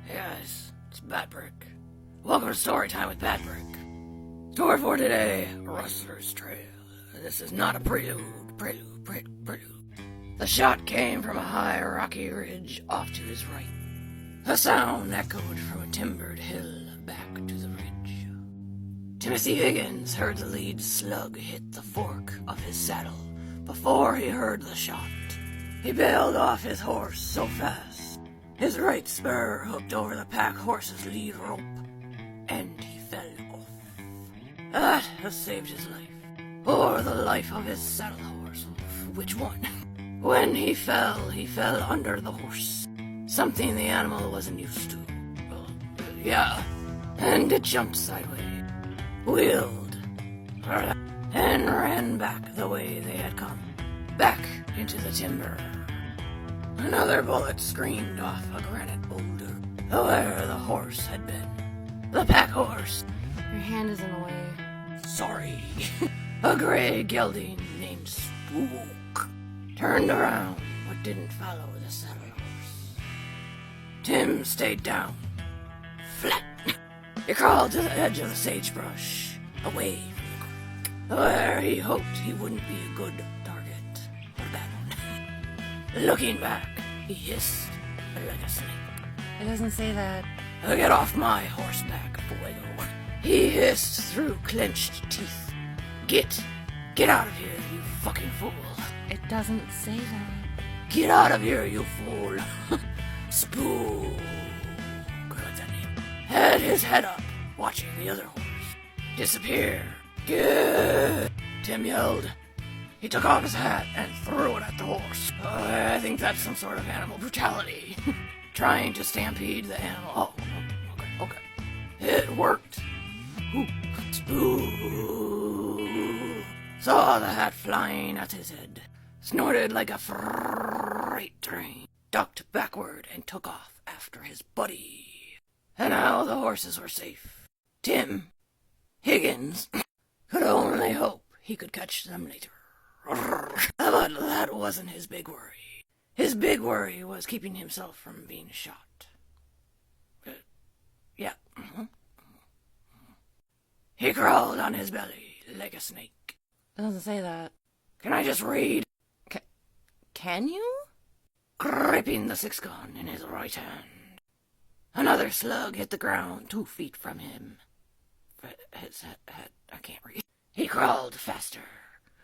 Hey guys, it's Batbrick. Welcome to Storytime with Batbrick. Story for today, Rustler's Trail. This is not a prelude. The shot came from a high rocky ridge off to his right. The sound echoed from a timbered hill back to the ridge. Timothy Higgins heard the lead slug hit the fork of his saddle before he heard the shot. He bailed off his horse so fast, his right spur hooked over the pack horse's lead rope, and he fell off. That has saved his life, or the life of his saddle horse. Which one? When he fell under the horse, something the animal wasn't used to. And it jumped sideways, wheeled, and ran back the way they had come, back into the timber. Another bullet screamed off a granite boulder, where the horse had been. The pack horse. Your hand is in the way. Sorry. A gray gelding named Spook turned around but didn't follow the saddle horse. Tim stayed down, flat. He crawled to the edge of the sagebrush, away from the creek, where he hoped he wouldn't be a good target, or a bad one. Looking back, he hissed like a snake. It doesn't say that. Get off my horseback, Fuego. He hissed through clenched teeth. Get out of here, you fucking fool. It doesn't say that. Get out of here, you fool. Spook. I like that name. Had his head up, watching the other horse disappear. Get! Tim yelled. He took off his hat and threw it at the horse. I think that's some sort of animal brutality. Trying to stampede the animal. Oh, okay. It worked. Spook saw the hat flying at his head, snorted like a freight train, ducked backward, and took off after his buddy. And now the horses were safe. Tim Higgins could only hope he could catch them later. But that wasn't his big worry. His big worry was keeping himself from being shot. He crawled on his belly like a snake. It doesn't say that. Can I just read? Can you? Gripping the 6-gun in his right hand. Another slug hit the ground 2 feet from him. His head, I can't read. He crawled faster.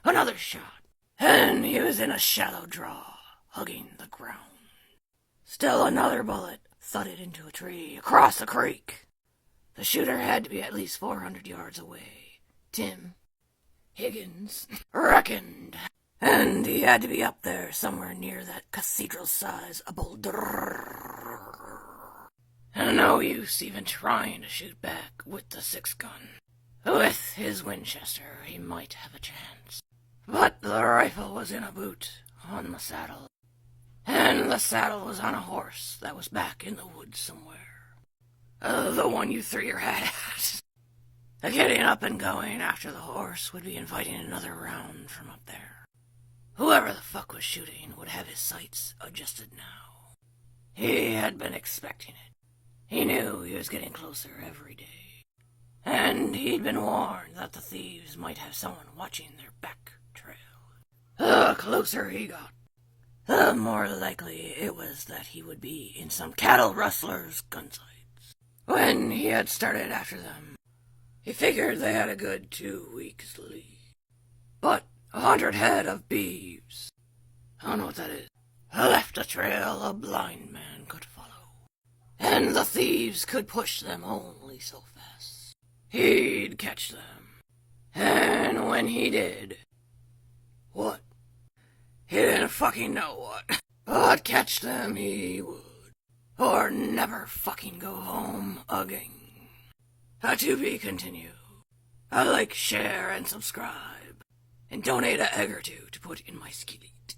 Another shot, and he was in a shallow draw, hugging the ground. Still another bullet thudded into a tree across the creek. The shooter had to be at least 400 yards away. Tim Higgins reckoned, and he had to be up there somewhere near that cathedral-size boulder. And no use even trying to shoot back with the 6-gun. With his Winchester, he might have a chance. But the rifle was in a boot on the saddle, and the saddle was on a horse that was back in the woods somewhere. The one you threw your hat at. Getting up and going after the horse would be inviting another round from up there. Whoever the fuck was shooting would have his sights adjusted now. He had been expecting it. He knew he was getting closer every day. And he'd been warned that the thieves might have someone watching their back trail. The closer he got, the more likely it was that he would be in some cattle rustler's gun sights. When he had started after them, he figured they had a good 2 weeks lead. But 100 head of beeves, I don't know what that is, left a trail a blind man could follow. And the thieves could push them only so fast. He'd catch them. And when he did, what? He didn't fucking know what. But catch them he would. Or never fucking go home again. To be continued. Like, share, and subscribe. And donate a egg or two to put in my skillet.